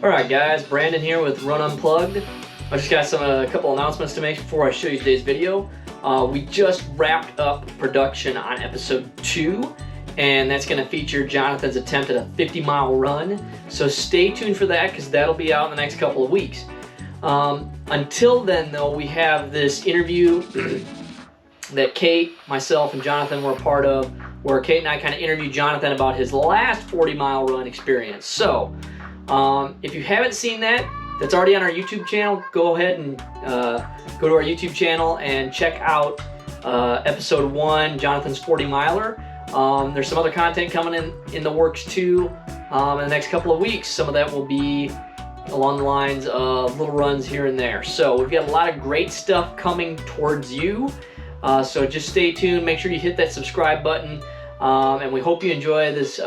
Alright guys, Brandon here with Run Unplugged. I just got a couple announcements to make before I show you today's video. We just wrapped up production on episode 2, and that's going to feature Jonathan's attempt at a 50-mile run. So stay tuned for that, because that'll be out in the next couple of weeks. Until then though, we have this interview that Kate, myself, and Jonathan were a part of, where Kate and I kind of interviewed Jonathan about his last 40-mile run experience. So if you haven't seen that, that's already on our YouTube channel. Go ahead and go to our YouTube channel and check out episode 1, Jonathan's 40-miler. There's some other content coming in the works too in the next couple of weeks. Some of that will be along the lines of little runs here and there. So we've got a lot of great stuff coming towards you. So just stay tuned. Make sure you hit that subscribe button. And we hope you enjoy this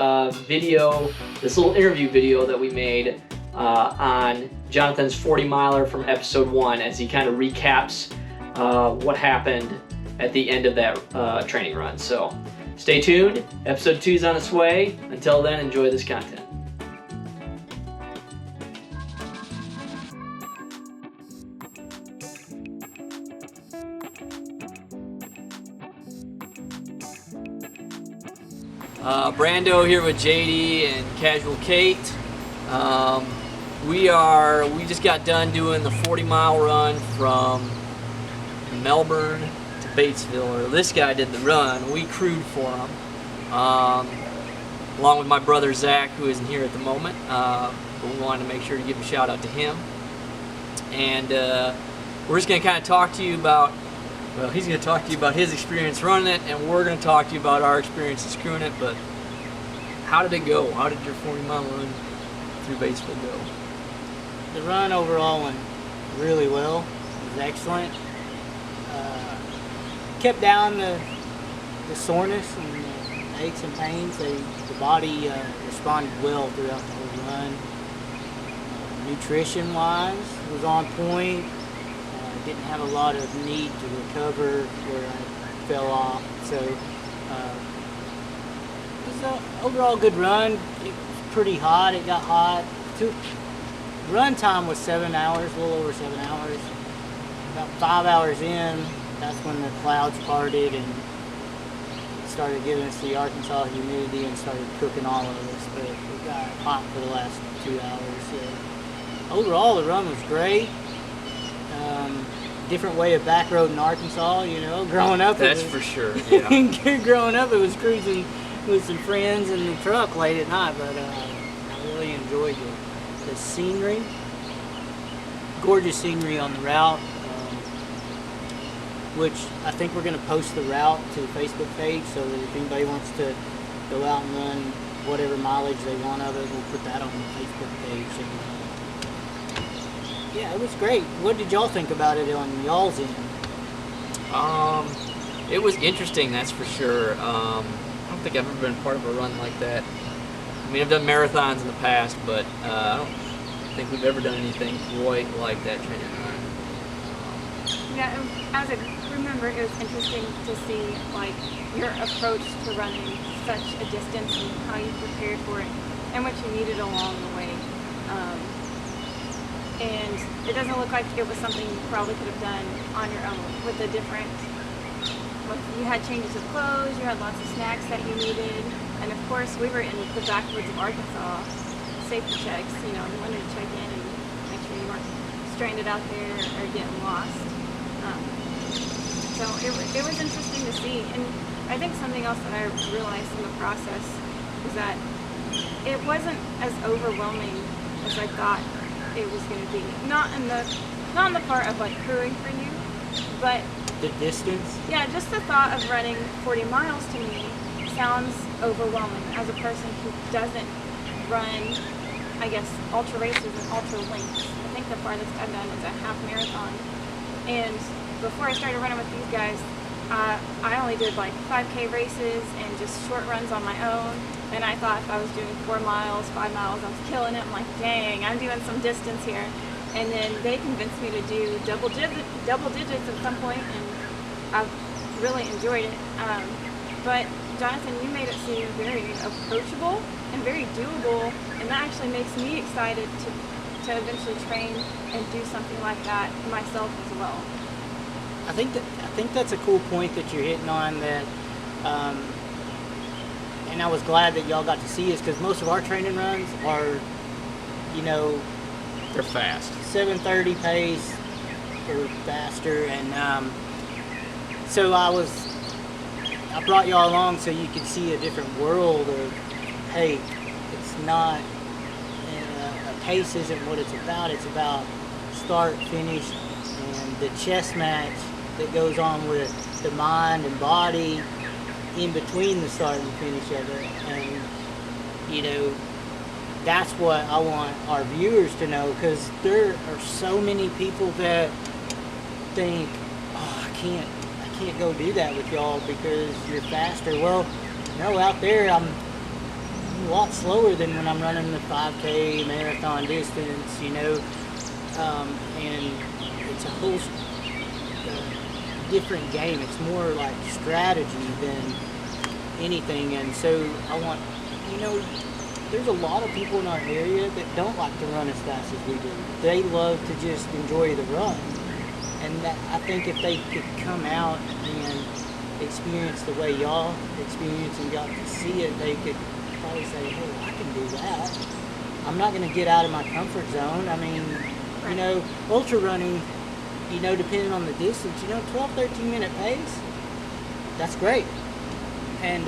video, this little interview video that we made on Jonathan's 40-miler from episode 1, as he kind of recaps what happened at the end of that training run. So stay tuned. Episode 2 is on its way. Until then, enjoy this content. Brando here with JD and Casual Kate. We just got done doing the 40-mile run from Melbourne to Batesville. Or this guy did the run. We crewed for him, along with my brother Zach, who isn't here at the moment. But we wanted to make sure to give a shout out to him. And we're just going to kind of talk to you about. Well, he's going to talk to you about his experience running it, and we're going to talk to you about our experiences crewing it. But how did it go? How did your 40-mile run through Batesville go? The run overall went really well. It was excellent. Kept down the soreness and the aches and pains. The body responded well throughout the whole run. Nutrition-wise, it was on point. Didn't have a lot of need to recover where I fell off. So it was an overall good run. It was pretty hot. It got hot. Run time was 7 hours, a little over 7 hours. About 5 hours in, that's when the clouds parted and it started giving us the Arkansas humidity and started cooking all of us. But it got hot for the last 2 hours. So overall, the run was great. Different way of back road in Arkansas, you know. Growing up, that's for sure. Yeah. Growing up, it was cruising with some friends in the truck late at night, but I really enjoyed the scenery. Gorgeous scenery on the route, which I think we're going to post the route to the Facebook page, so that if anybody wants to go out and run whatever mileage they want of it, we'll put that on the Facebook page. Yeah, it was great. What did y'all think about it on y'all's end? It was interesting, that's for sure. I don't think I've ever been part of a run like that. I mean, I've done marathons in the past, but I don't think we've ever done anything quite like that training run. Yeah, as I remember, it was interesting to see like your approach to running such a distance and how you prepared for it and what you needed along the way. And it doesn't look like it was something you probably could have done on your own with a different, you had changes of clothes, you had lots of snacks that you needed, and of course we were in the backwoods of Arkansas, safety checks, you know, you wanted to check in and make sure you weren't stranded out there or getting lost. So it was interesting to see, and I think something else that I realized in the process is that it wasn't as overwhelming as I thought it was going to be. Not on the part of like crewing for you, but the distance. Yeah, just the thought of running 40 miles to me sounds overwhelming as a person who doesn't run, I guess, ultra races and ultra lengths. I think the farthest I've done is a half marathon. And before I started running with these guys, I only did like 5K races and just short runs on my own. And I thought if I was doing 4 miles, 5 miles, I was killing it. I'm like, dang, I'm doing some distance here. And then they convinced me to do double digits at some point, and I've really enjoyed it. But Jonathan, you made it seem very approachable and very doable, and that actually makes me excited to to eventually train and do something like that myself as well. I think that's a cool point that you're hitting on. That, and I was glad that y'all got to see us, because most of our training runs are, you know, They're fast. 7:30 pace or faster, and so I brought y'all along so you could see a different world of, hey, it's not, a pace isn't what it's about. It's about start, finish, and the chess match that goes on with the mind and body in between the start and finish of it. And, you know, that's what I want our viewers to know, because there are so many people that think, oh, I can't go do that with y'all because you're faster. Well, no, out there I'm a lot slower than when I'm running the 5K marathon distance, you know, and it's a whole different game. It's more like strategy than anything. And so I want, you know, there's a lot of people in our area that don't like to run as fast as we do. They love to just enjoy the run. And that, I think if they could come out and experience the way y'all experience and got to see it, they could probably say, hey, I can do that. I'm not going to get out of my comfort zone. I mean, you know, ultra running, you know, depending on the distance, you know, 12, 13 minute pace, that's great. And,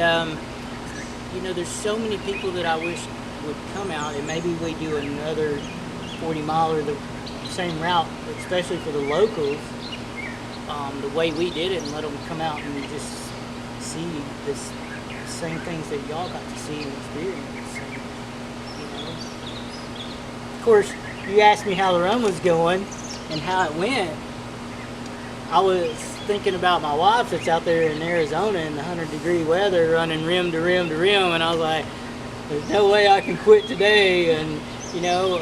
you know, there's so many people that I wish would come out, and maybe we do another 40 mile or the same route, especially for the locals, the way we did it, and let them come out and just see this same things that y'all got to see and experience. And, you know, of course, you asked me how the run was going and how it went. I was thinking about my wife that's out there in Arizona in the 100-degree weather running rim to rim to rim, and I was like, there's no way I can quit today. And, you know,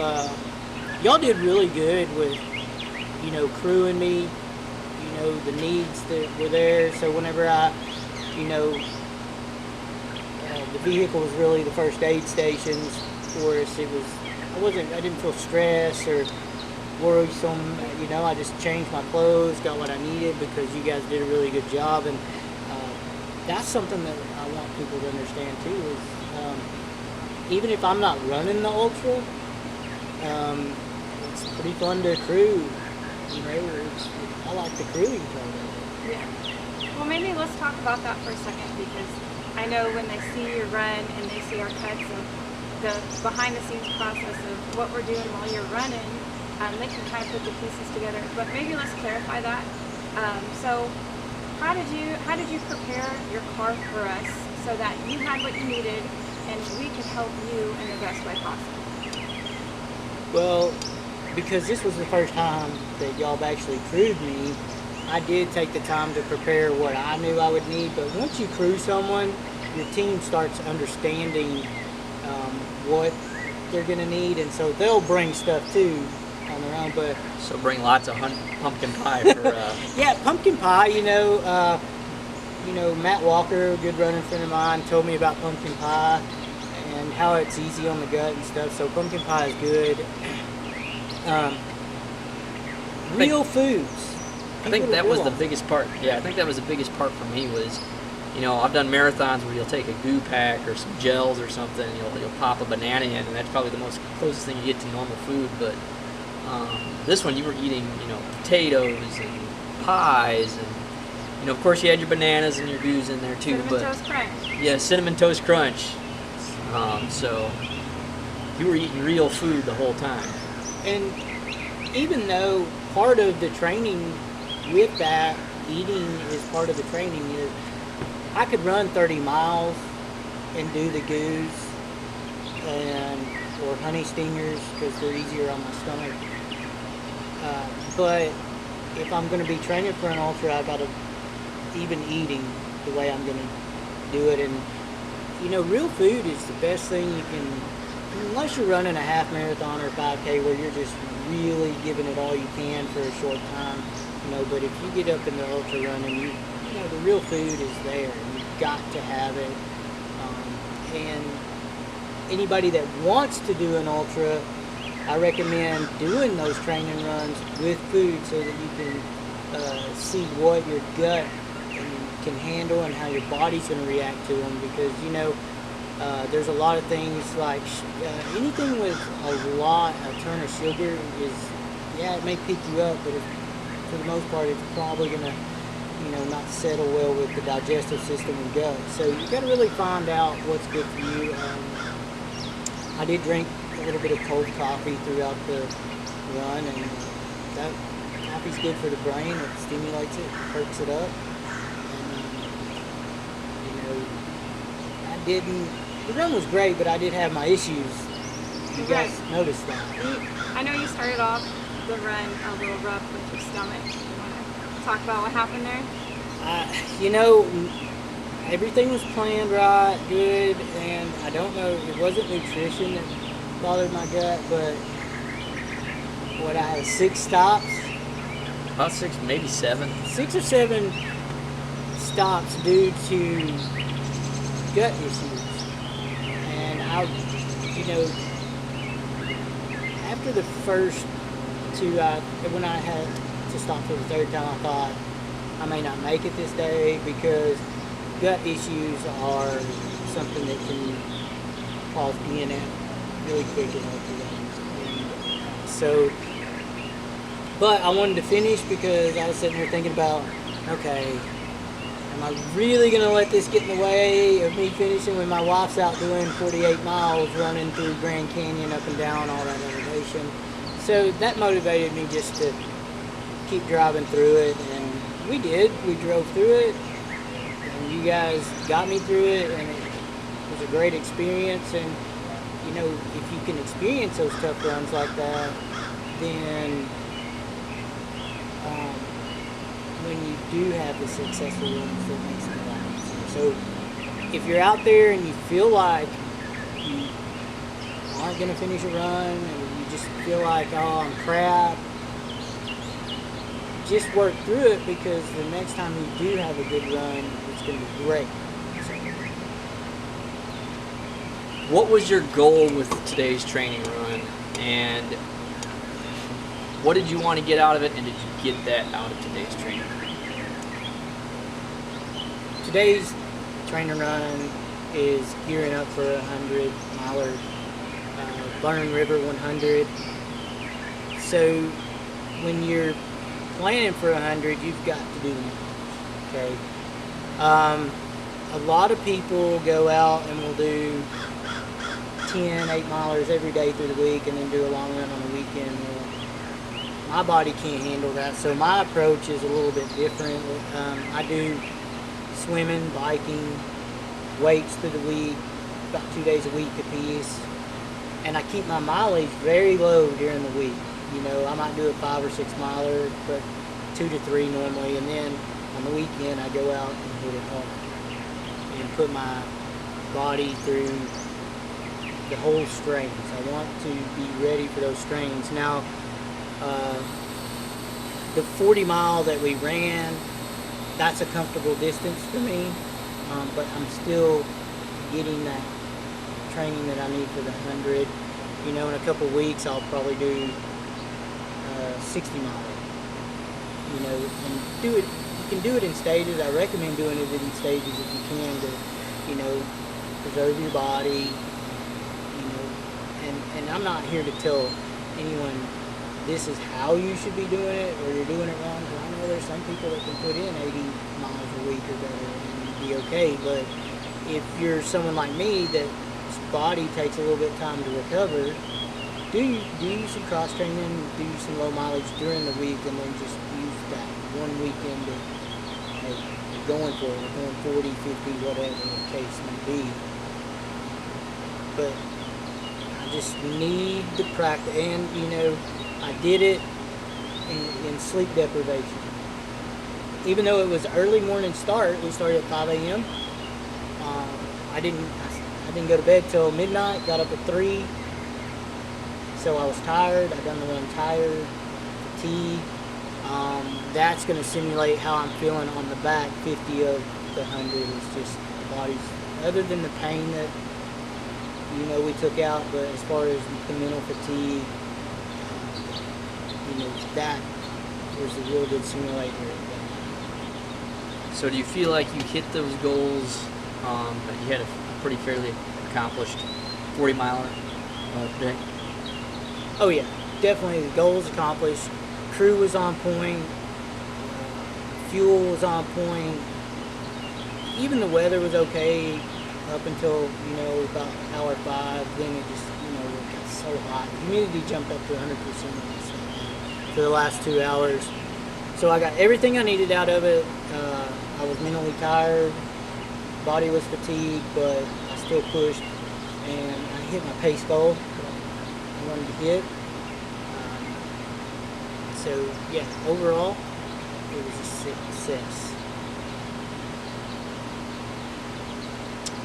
y'all did really good with, you know, crewing me, you know, the needs that were there. So whenever I, you know, the vehicle was really the first aid stations for us. I didn't feel stressed or worrisome, you know. I just changed my clothes, got what I needed, because you guys did a really good job. And that's something that I want people to understand too, is even if I'm not running the ultra, it's pretty fun to crew, you know. I like the crewing part of it. Yeah. Well, maybe let's talk about that for a second, because I know when they see your run and they see our cuts and the behind the scenes process of what we're doing while you're running, they can kind of put the pieces together. But maybe let's clarify that. So how did you prepare your car for us so that you had what you needed and we could help you in the best way possible? Well, because this was the first time that y'all have actually crewed me, I did take the time to prepare what I knew I would need. But once you crew someone, your team starts understanding what they're going to need, and so they'll bring stuff too on their own. But So bring lots of pumpkin pie for. yeah, pumpkin pie. You know, Matt Walker, a good running friend of mine, told me about pumpkin pie and how it's easy on the gut and stuff. So pumpkin pie is good. Real foods. I think that was the biggest part. Yeah, I think that was the biggest part for me was, you know, I've done marathons where you'll take a goo pack or some gels or something, and you'll pop a banana in, and that's probably the most closest thing you get to normal food. But this one, you were eating, you know, potatoes and pies, and, you know, of course you had your bananas and your goos in there too. Cinnamon Toast Crunch. Yeah, Cinnamon Toast Crunch. So you were eating real food the whole time. And even though part of the training with that, eating is part of the training, is I could run 30 miles and do the goos or honey stingers because they're easier on my stomach. But if I'm going to be training for an ultra, I got to even eating the way I'm going to do it. And, you know, real food is the best thing you can, unless you're running a half marathon or 5K where you're just really giving it all you can for a short time, you know. But if you get up in the ultra running, you know, the real food is there. You've got to have it. And anybody that wants to do an ultra, I recommend doing those training runs with food so that you can see what your gut can handle and how your body's going to react to them, because there's a lot of things like anything with a ton of sugar it may pick you up, but for the most part it's probably going to not settle well with the digestive system and gut. So you got to really find out what's good for you. I did drink a little bit of cold coffee throughout the run, and that coffee's good for the brain. It stimulates it, perks it up. And the run was great, but I did have my issues. You guys noticed that? I know you started off the run a little rough with your stomach. You want to talk about what happened there? Everything was planned right, good, and I don't know, it wasn't nutrition that bothered my gut, but I had 6 stops. About 6, maybe 7. 6 or 7 stops due to gut issues. And after the first 2, when I had to stop for the 3rd time, I thought I may not make it this day, because gut issues are something that can cause DNF really quick in healthy runs. So, but I wanted to finish because I was sitting there thinking about, okay, am I really going to let this get in the way of me finishing when my wife's out doing 48 miles running through Grand Canyon up and down all that elevation? So that motivated me just to keep driving through it, and we did. We drove through it, and you guys got me through it, and it was a great experience. And if you can experience those tough runs like that, then when you do have the successful runs, that makes it a lot easier. So if you're out there and you feel like you aren't going to finish a run, and you just feel like, oh, I'm crap, just work through it, because the next time you do have a good run, it's going to be great. So, What was your goal with today's training run, and what did you want to get out of it, and did you get that out of today's training? Today's training run is gearing up for a 100-miler, Burn River 100. So when you're planning for 100, you've got to do them, okay? A lot of people go out and will do 10 8-milers every day through the week and then do a long run on the weekend. Well, my body can't handle that, so my approach is a little bit different. I do swimming, biking, weights through the week, about 2 days a week apiece, and I keep my mileage very low during the week. I might do a 5 or 6 miler, but 2 to 3 normally, and then on the weekend I go out and hit it hard and put my body through the whole strains. I want to be ready for those strains. Now, the 40 mile that we ran, that's a comfortable distance for me, but I'm still getting that training that I need for the 100. In a couple of weeks I'll probably do 60 miles. And do it. You can do it in stages. I recommend doing it in stages if you can, to preserve your body. And I'm not here to tell anyone this is how you should be doing it, or you're doing it wrong. Because I know there's some people that can put in 80 miles a week or better and be okay. But if you're someone like me that's body takes a little bit of time to recover, do some cross training, do some low mileage during the week, and then just use that one weekend to, hey, you're going for it, you're going 40, 50, whatever the case may be. But I just need to practice, and I did it in sleep deprivation. Even though it was early morning start, we started at 5 a.m. I didn't go to bed till midnight, got up at 3. So I was tired. I done the run tired, fatigue. That's going to simulate how I'm feeling on the back 50 of the 100. It's just the body's, other than the pain that we took out, but as far as the mental fatigue, that was a real good simulator. So do you feel like you hit those goals? You had a pretty fairly accomplished 40-miler today? Oh yeah, definitely the goals accomplished. Crew was on point. Fuel was on point. Even the weather was okay up until, about hour 5. Then it just, it got so hot. The humidity jumped up to 100% for the last 2 hours. So I got everything I needed out of it. I was mentally tired. Body was fatigued, but I still pushed. And I hit my pace goal that I wanted to hit. So, yeah, overall, it was a success.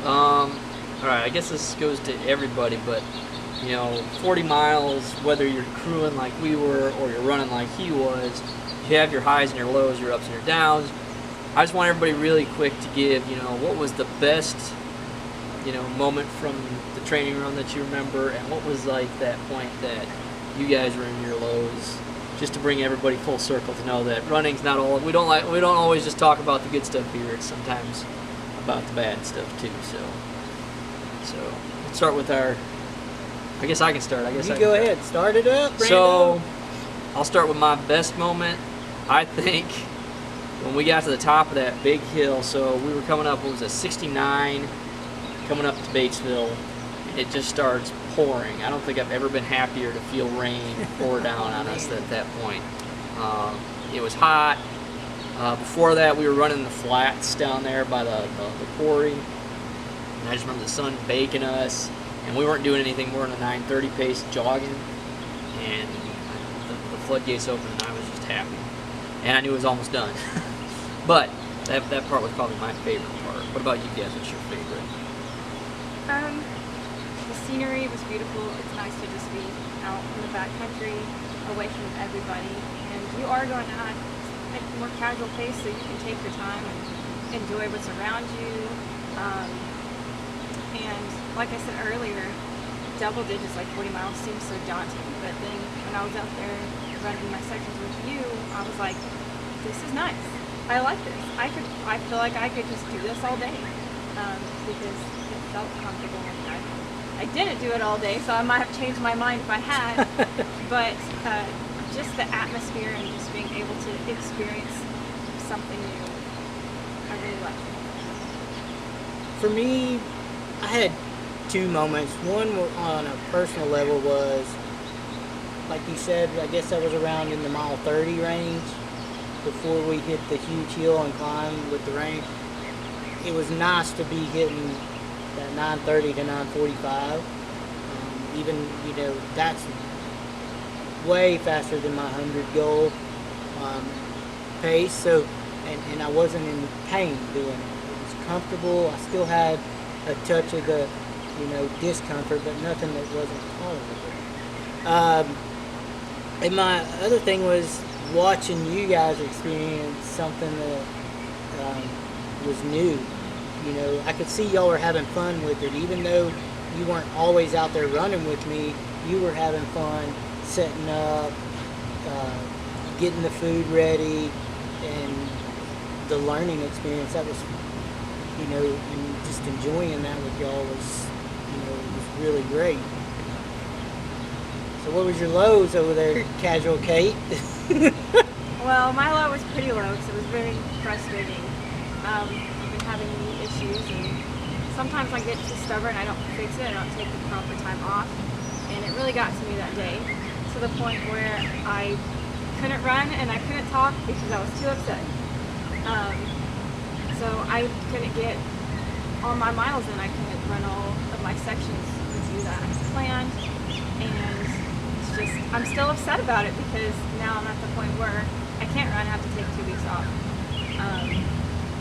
All right, I guess this goes to everybody, but 40 miles, whether you're crewing like we were or you're running like he was, you have your highs and your lows, your ups and your downs. I just want everybody really quick to give, what was the best, moment from the training run that you remember, and what was like that point that you guys were in your lows, just to bring everybody full circle to know that running's not all. We don't always just talk about the good stuff here. It's sometimes about the bad stuff too. So let's start with our. I guess I can start. You go ahead. Start it up, Brando. So I'll start with my best moment. I think when we got to the top of that big hill. So we were coming up. What was it? 69, coming up to Batesville. It just starts pouring. I don't think I've ever been happier to feel rain pour down on us at that point. It was hot. Before that, we were running the flats down there by the quarry. And I just remember the sun baking us. And we weren't doing anything more than a 9:30 pace jogging. And the floodgates opened and I was just happy. And I knew it was almost done. But that part was probably my favorite part. What about you guys? What's your favorite? The scenery was beautiful. It's nice to just be out in the backcountry, away from everybody. And you are going at a more casual pace, so you can take your time and enjoy what's around you. And like I said earlier, double digits, like 40 miles, seems so daunting. But then when I was out there running my sections with you, I was like, this is nice. I like this. I feel like I could just do this all day because it felt comfortable. I didn't do it all day, so I might have changed my mind if I had. But just the atmosphere and just being able to experience something new, I really liked it. For me, I had 2 moments. One on a personal level was, like you said, I guess I was around in the mile 30 range before we hit the huge hill and climb with the rain. It was nice to be hitting that 9:30 to 9:45. Even, that's way faster than my 100 goal pace. So, and I wasn't in pain doing it. It was comfortable. I still had a touch of the, discomfort, but nothing that wasn't tolerable. And my other thing was watching you guys experience something that was new. I could see y'all were having fun with it, even though you weren't always out there running with me. You were having fun setting up, getting the food ready, and the learning experience. That was, and just enjoying that with y'all was, was really great. So what was your lows over there, Casual Kate? Well, my low was pretty low because it was very frustrating. I've been having knee issues, and sometimes I get too stubborn. I don't fix it. I don't take the proper time off, and it really got to me that day, to the point where I couldn't run and I couldn't talk because I was too upset. So I couldn't get all my miles in. I couldn't run all of my sections with you that I planned, and it's just, I'm still upset about it because now I'm at the point where I can't run. I have to take 2 weeks off.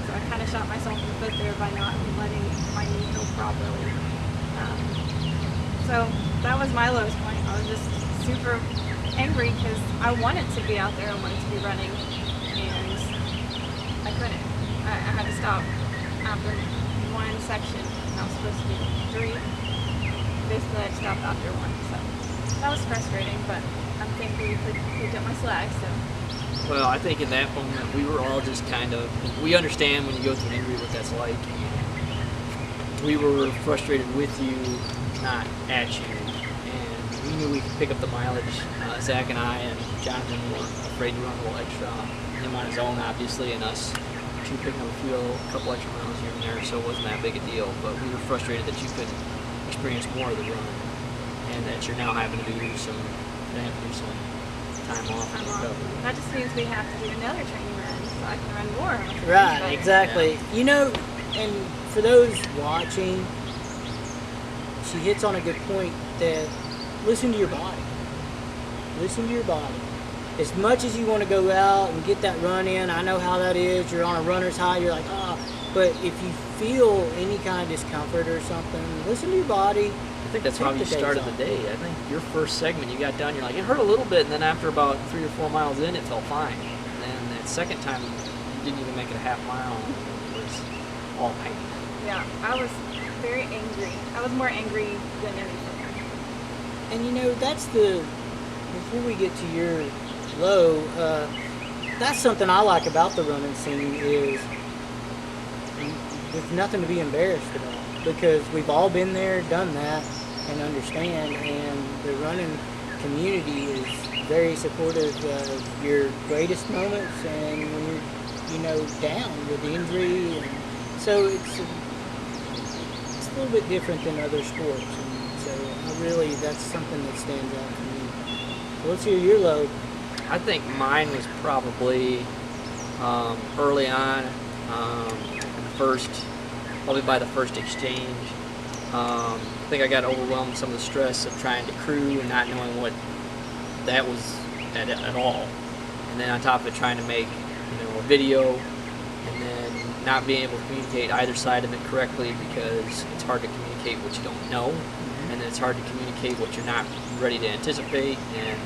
So I kind of shot myself in the foot there by not letting my knee heal properly. So that was my lowest point. I was just super angry because I wanted to be out there. I wanted to be running, and I couldn't. I had to stop after 1 section, and I was supposed to do 3. Basically, I stopped after 1. So that was frustrating, but I'm thankful you picked up my slack. So Well, I think in that moment we were all just kind of, we understand when you go through an injury what that's like. We were frustrated with you, not at you, and we knew we could pick up the mileage. Zach and I and Jonathan were afraid to run a little extra, him on his own obviously, and us two picking up a couple extra miles here and there, so it wasn't that big a deal. But we were frustrated that you couldn't experience more of the run, and that you're now having to do some time off and recovery. that just means we have to do another training run so I can run more. Right, But exactly. You know, and for those watching, she hits on a good point that listen to your body. Listen to your body. As much as you want to go out and get that run in, I know how that is. You're on a runner's high, you're like, but if you feel any kind of discomfort or something, listen to your body. I think that's Take how you the days started off. the day. I think your first segment, you got done, you're like, it hurt a little bit, and then after about 3 or 4 miles in, it felt fine. And then that second time, you didn't even make it a half mile, and it was all pain. yeah, I was very angry. I was more angry than anything. And you know, that's before we get to your low, that's something I like about the running scene is there's nothing to be embarrassed about because we've all been there, done that, and understand, and the running community is very supportive of your greatest moments and when you're, down with injury, and so it's a little bit different than other sports, and so that's something that stands out to me. So let's hear your load. I think mine was probably early on, probably by the first exchange. I think I got overwhelmed with some of the stress of trying to crew and not knowing what that was at all. And then on top of it, trying to make a video, and then not being able to communicate either side of it correctly because it's hard to communicate what you don't know, and then it's hard to communicate what you're not ready to anticipate. And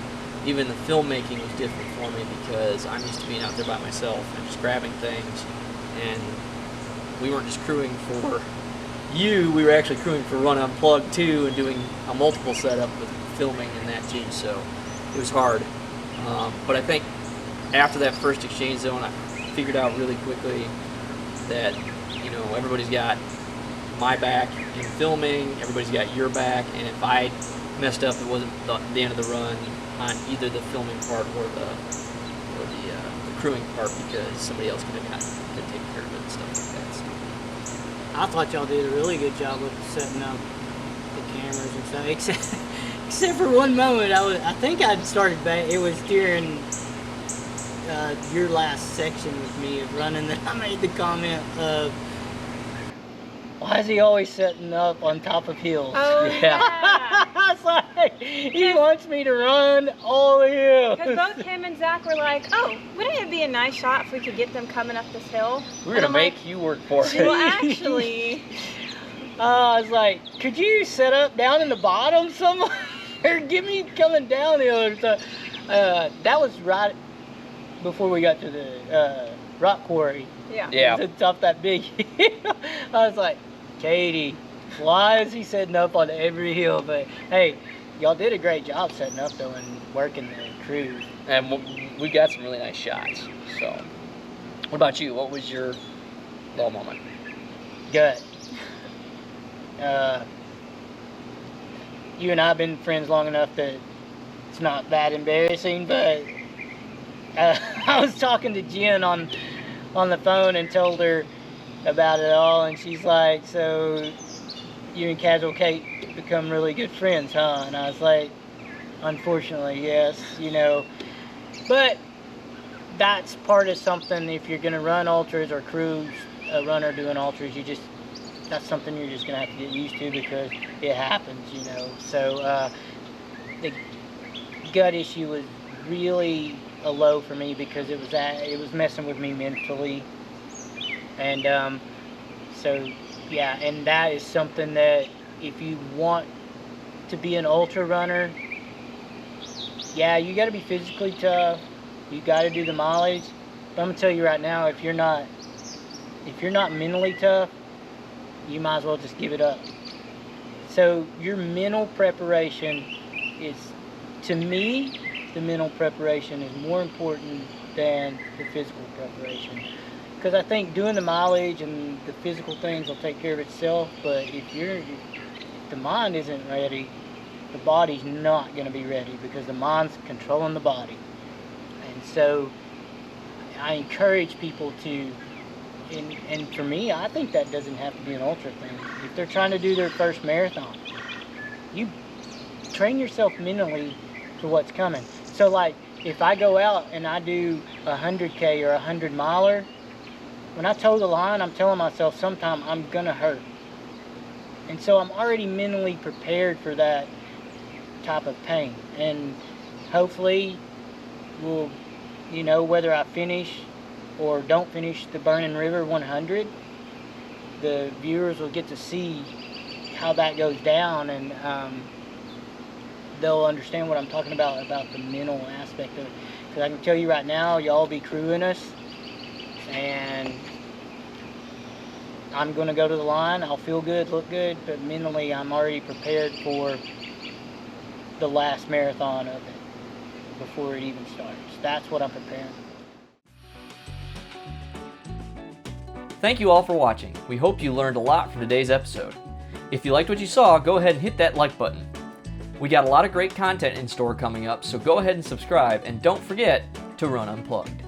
even the filmmaking was different for me because I'm used to being out there by myself and just grabbing things, and we weren't just crewing for you, we were actually crewing for Run Unplugged too, and doing a multiple setup with filming and that too, so it was hard. But I think after that first exchange zone, I figured out really quickly that everybody's got my back in filming, everybody's got your back, and if I messed up, it wasn't the end of the run on either the filming part or the crewing part, because somebody else could have taken care of it and stuff like that. So. I thought y'all did a really good job with setting up the cameras and stuff, except for one moment. I think I'd started back. It was during your last section with me of running that I made the comment of, why is he always setting up on top of hills? Oh, yeah. I was like, he wants me to run all the hills. Because both him and Zach were like, oh, wouldn't it be a nice shot if we could get them coming up this hill? We're going to make you work for it. Well, actually, I was like, could you set up down in the bottom somewhere? Or get me coming downhill or something? That was right before we got to the rock quarry. yeah. Yeah. It's up that big hill. I was like, Katie, why is he setting up on every hill? But hey, y'all did a great job setting up though and working the crews. And we got some really nice shots. So, what about you? What was your low moment? Good. You and I have been friends long enough that it's not that embarrassing, but I was talking to Jen on the phone and told her about it all, and she's like, so you and Casual Kate become really good friends, huh? And I was like, unfortunately, yes, but that's part of something. If you're gonna run ultras or cruise a runner doing ultras, that's something you're just gonna have to get used to because it happens, So the gut issue was really a low for me because it was messing with me mentally, and so yeah, and that is something that if you want to be an ultra runner, yeah, you got to be physically tough. You got to do the mileage. But I'm gonna tell you right now, if you're not mentally tough, you might as well just give it up. So your mental preparation is, to me, the mental preparation is more important than the physical preparation. Because I think doing the mileage and the physical things will take care of itself, but if the mind isn't ready, the body's not going to be ready, because the mind's controlling the body. And so I encourage people to, and for me, I think that doesn't have to be an ultra thing. If they're trying to do their first marathon, you train yourself mentally for what's coming. So like, if I go out and I do 100K or 100 miler, when I toe the line, I'm telling myself sometime I'm gonna hurt. And so I'm already mentally prepared for that type of pain. And hopefully, we'll, whether I finish or don't finish the Burning River 100, the viewers will get to see how that goes down, and they'll understand what I'm talking about the mental aspect of it. Because I can tell you right now, y'all be crewing us, and I'm going to go to the line, I'll feel good, look good, but mentally I'm already prepared for the last marathon of it before it even starts. That's what I'm preparing. Thank you all for watching. We hope you learned a lot from today's episode. If you liked what you saw, go ahead and hit that like button. We got a lot of great content in store coming up, so go ahead and subscribe, and don't forget to run unplugged.